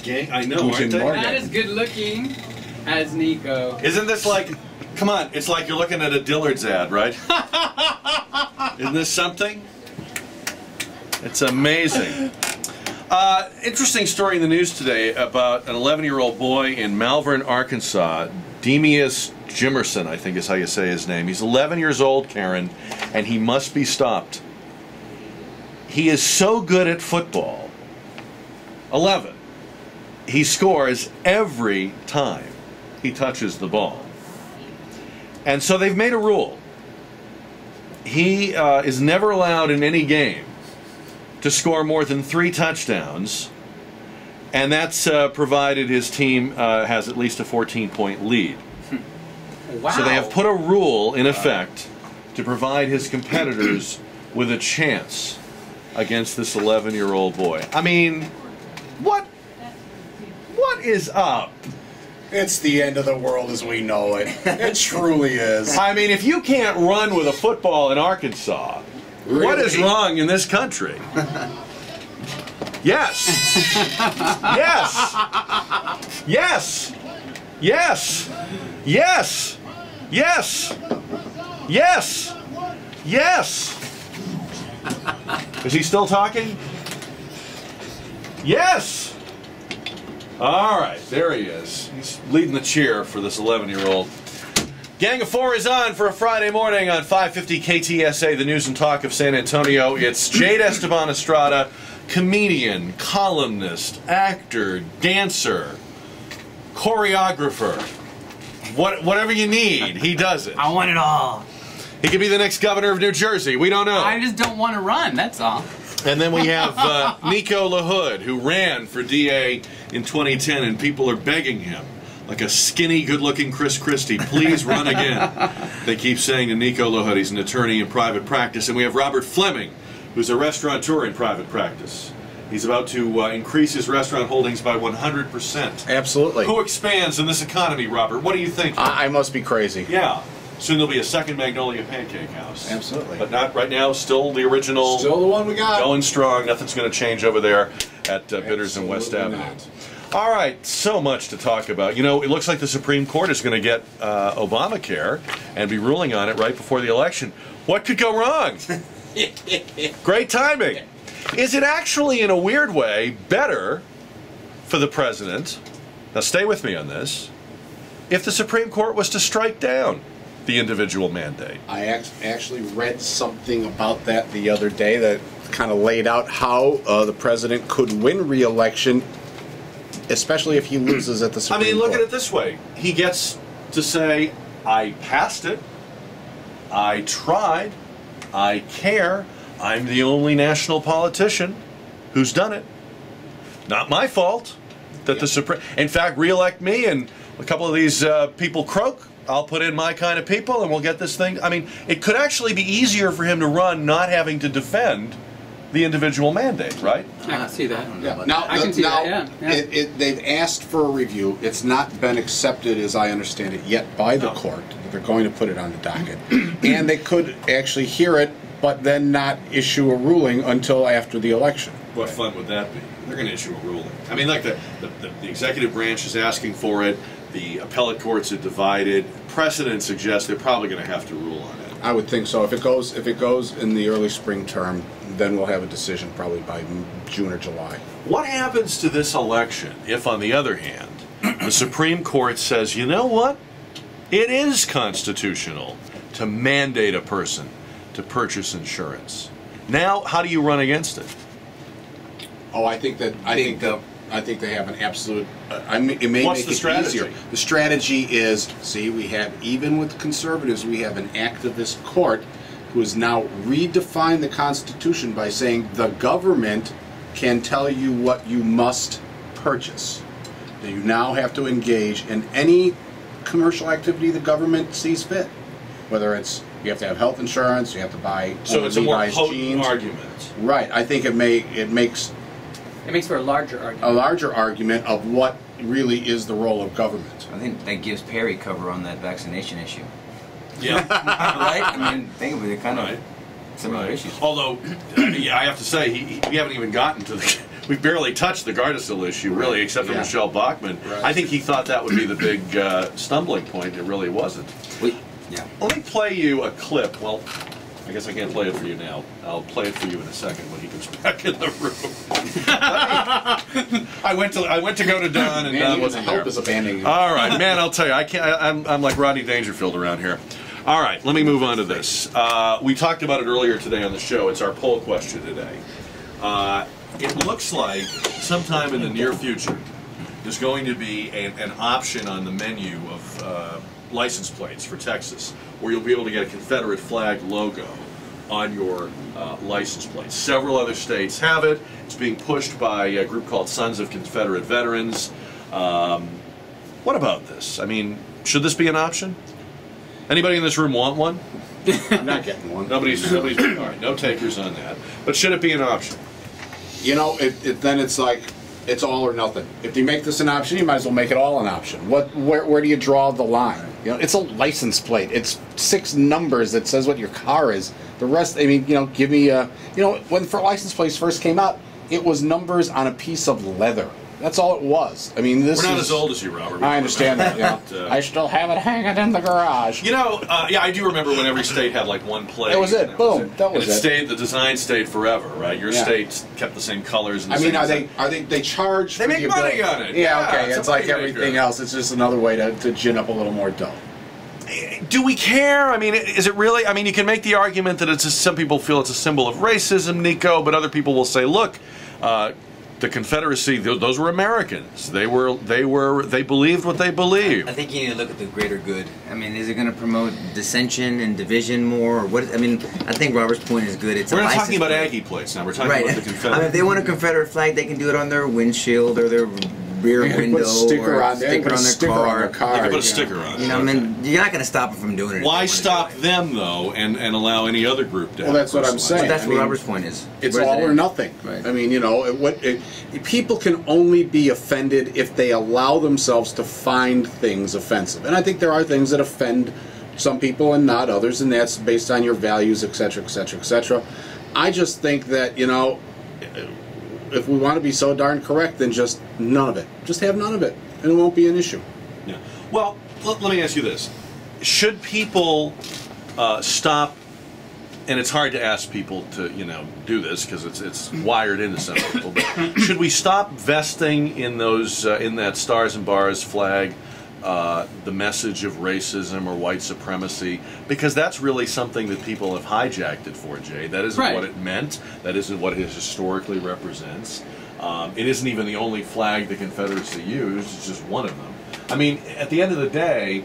gang. I know, aren't they? Not as good looking as Nico. Isn't this like, come on, it's like you're looking at a Dillard's ad, right? Isn't this something? It's amazing. Interesting story in the news today about an 11-year-old boy in Malvern, Arkansas. Demius Jimerson, I think is how you say his name. He's 11 years old, Karen, and he must be stopped. He is so good at football. 11. He scores every time he touches the ball. And so they've made a rule. He is never allowed in any game to score more than 3 touchdowns, and that's provided his team has at least a 14-point lead. Wow. So they have put a rule in effect to provide his competitors with a chance against this 11-year-old boy. I mean, what is up? It's the end of the world as we know it. It truly is. I mean, if you can't run with a football in Arkansas, really? What is wrong in this country? Yes. Yes. Yes. Yes. Yes. Yes. Yes. Yes. Is he still talking? Yes. All right, there he is. He's leading the cheer for this 11-year-old. Gang of Four is on for a Friday morning on 550 KTSA, the news and talk of San Antonio. It's Jade Esteban Estrada, comedian, columnist, actor, dancer, choreographer. Whatever you need, he does it. I want it all. He could be the next governor of New Jersey. We don't know. I just don't want to run, that's all. And then we have Nico LaHood, who ran for DA in 2010, and people are begging him, like a skinny, good-looking Chris Christie, please run again. They keep saying to Nico LaHood, he's an attorney in private practice. And we have Robert Fleming, who's a restaurateur in private practice. He's about to increase his restaurant holdings by 100%. Absolutely. Who expands in this economy, Robert? What do you think? I must be crazy. Yeah. Soon there'll be a second Magnolia Pancake Haus. Absolutely. But not right now, still the original. Still the one we got. Going strong. Nothing's going to change over there at Bitters and West Avenue. Not. All right, so much to talk about. You know, it looks like the Supreme Court is going to get Obamacare and be ruling on it right before the election. What could go wrong? Great timing. Is it actually, in a weird way, better for the president, now stay with me on this, if the Supreme Court was to strike down the individual mandate? I actually read something about that the other day that kind of laid out how the president could win re-election, especially if he loses at the Supreme Court. I mean, look at it this way. He gets to say, I passed it, I tried, I care, I'm the only national politician who's done it. Not my fault that the Supreme... In fact, re-elect me and a couple of these people croak. I'll put in my kind of people and we'll get this thing. I mean, it could actually be easier for him to run not having to defend the individual mandate, right? I can see that. Yeah. Now, I can see that, yeah. They've asked for a review. It's not been accepted, as I understand it, yet by the court. They're going to put it on the docket. And they could actually hear it, but then not issue a ruling until after the election. What fun would that be? They're going to issue a ruling. I mean, like the executive branch is asking for it. The appellate courts are divided. Precedent suggests they're probably going to have to rule on it. I would think so. If it goes in the early spring term, then we'll have a decision probably by June or July. What happens to this election if, on the other hand, the Supreme Court says, you know what? It is constitutional to mandate a person to purchase insurance. Now, how do you run against it? Oh, I think they have an absolute. I mean, it may What's make the it strategy? easier. The strategy is, see, we have, even with conservatives, we have an activist court who has now redefined the Constitution by saying the government can tell you what you must purchase. That you now have to engage in any commercial activity the government sees fit, whether it's you have to have health insurance, you have to buy. So it's a more Levi's potent jeans. argument. Right. I think it makes for a larger argument. a larger argument of what really is the role of government. I think that gives Perry cover on that vaccination issue. Yeah. Right? I mean, think of it, kind of similar issues. Although, yeah, I have to say, we haven't even gotten to the we barely touched the Gardasil issue, really, except for Yeah. Michelle Bachmann. Right. I think he thought that would be the big stumbling point. It really wasn't. Yeah. Let me play you a clip. Well, I guess I can't play it for you now. I'll play it for you in a second when he comes back in the room. I went to go to Don, and Don wasn't there. Help is abandoning. All right, man. I'll tell you, I can't. I'm like Rodney Dangerfield around here. All right, let me move on to this. We talked about it earlier today on the show. It's our poll question today. It looks like sometime in the near future, there's going to be an option on the menu of license plates for Texas, where you'll be able to get a Confederate flag logo on your license plate. Several other states have it. It's being pushed by a group called Sons of Confederate Veterans. What about this? I mean, should this be an option? Anybody in this room want one? I'm not getting one. Nobody's all right, no takers on that. But should it be an option? You know, then it's like, it's all or nothing. If you make this an option, you might as well make it all an option. Where do you draw the line? You know, it's a license plate. It's 6 numbers that says what your car is. The rest, I mean, you know, give me a, you know, when license plates first came out, it was numbers on a piece of leather. That's all it was. I mean, this We're not is, as old as you, Robert. I understand that, yeah. I still have it hanging in the garage. You know, yeah, I do remember when every state had like one plate. That was it. Boom. That was and it it. stayed. The design stayed forever, right? Your state kept the same colors. And the I mean, same they charge? They for make the money ability- on it. Yeah, okay. it's It's a like moneymaker. everything else. It's just another way to gin up a little more dough. Do we care? I mean, is it really? I mean, you can make the argument that it's some people feel it's a symbol of racism, Nico, but other people will say, look, the Confederacy, those were Americans. They believed what they believed. I think you need to look at the greater good. I mean, is it going to promote dissension and division more? Or what? I mean, I think Robert's point is good. It's We're a not license talking about plate. Aggie plates now. We're talking Right. about the I mean, Confederate. if they want a Confederate flag, they can do it on their windshield or their rear They window put a sticker or on there. sticker Put a on their sticker car. on their car. They can put a yeah. sticker on it. You know, I mean, you're not going to stop them from doing it. if Why they stop want to do it. them, though, and allow any other group to Well, that's what I'm saying. But that's I what mean, Robert's point is. It's Where's all it or at? nothing. Right. I mean, you know, people can only be offended if they allow themselves to find things offensive. And I think there are things that offend some people and not others, and that's based on your values, etc., etc., etc. I just think that, you know, if we want to be so darn correct, then just none of it. Just have none of it, and it won't be an issue. Yeah. Well, let me ask you this: should people stop? And it's hard to ask people to, you know, do this because it's wired into some people. But should we stop vesting in those in that Stars and Bars flag the message of racism or white supremacy? Because that's really something that people have hijacked it for, Jay. That isn't Right. what it meant. That isn't what it historically represents. It isn't even the only flag the Confederacy used. It's just one of them. I mean, at the end of the day,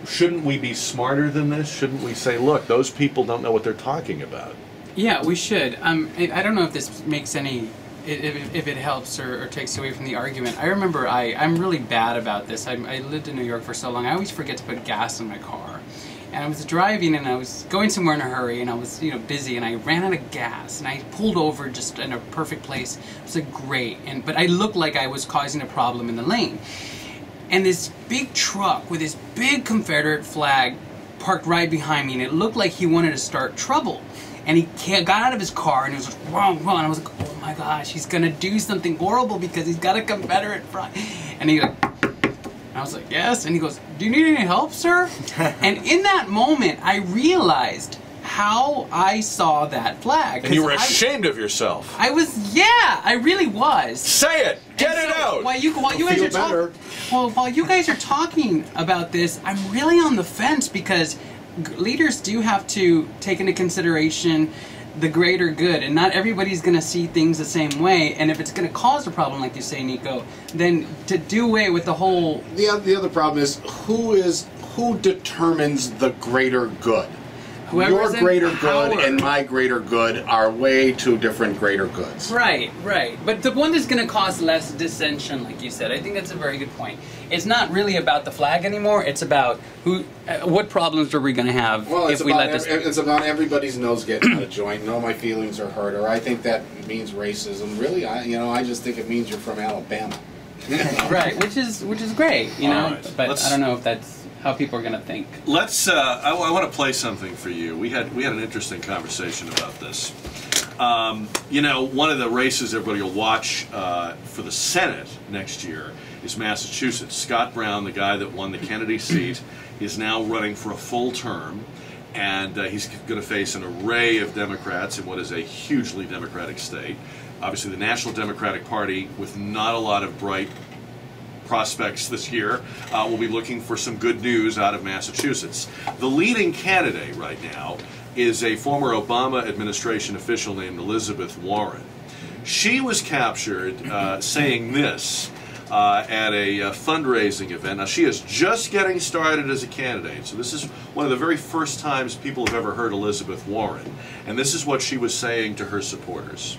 shouldn't we be smarter than this? Shouldn't we say, look, those people don't know what they're talking about? Yeah, we should. I don't know if this makes any, if it helps or takes away from the argument. I remember I'm really bad about this. I lived in New York for so long. I always forget to put gas in my car. And I was driving and I was going somewhere in a hurry and I was, you know, busy and I ran out of gas and I pulled over just in a perfect place. It was like great. But I looked like I was causing a problem in the lane. And this big truck with this big Confederate flag parked right behind me, and it looked like he wanted to start trouble. And he got out of his car, and he was like, wrong. And I was like, oh my gosh, he's gonna do something horrible because he's got a Confederate flag. And he like, I was like, yes. And he goes, do you need any help, sir? And in that moment, I realized how I saw that flag. And you were 'Cause ashamed of yourself. I was, yeah, I really was. Say it! Get And it so out! While you guys Feel are better. while you guys are talking about this, I'm really on the fence because leaders do have to take into consideration the greater good, and not everybody's going to see things the same way. And if it's going to cause a problem, like you say, Nico, then to do away with the whole. The other problem is who determines the greater good? Whoever's Your in greater power. good and my greater good are way two different greater goods. Right. But the one that's going to cause less dissension, like you said, I think that's a very good point. It's not really about the flag anymore. It's about what problems are we going to have Well, if we let this. it's about everybody's nose getting out of joint. No, my feelings are hurt, or I think that means racism. Really, I just think it means you're from Alabama. Right, which is great, you know. All right. But Let's- I don't know if that's how people are going to think. Let's. I want to play something for you. We had an interesting conversation about this. You know, one of the races everybody will watch for the Senate next year is Massachusetts. Scott Brown, the guy that won the Kennedy seat, is now running for a full term, and he's going to face an array of Democrats in what is a hugely Democratic state. Obviously, the National Democratic Party, with not a lot of bright prospects this year, will be looking for some good news out of Massachusetts. The leading candidate right now is a former Obama administration official named Elizabeth Warren. She was captured saying this at a fundraising event. Now, she is just getting started as a candidate, so this is one of the very first times people have ever heard Elizabeth Warren. And this is what she was saying to her supporters.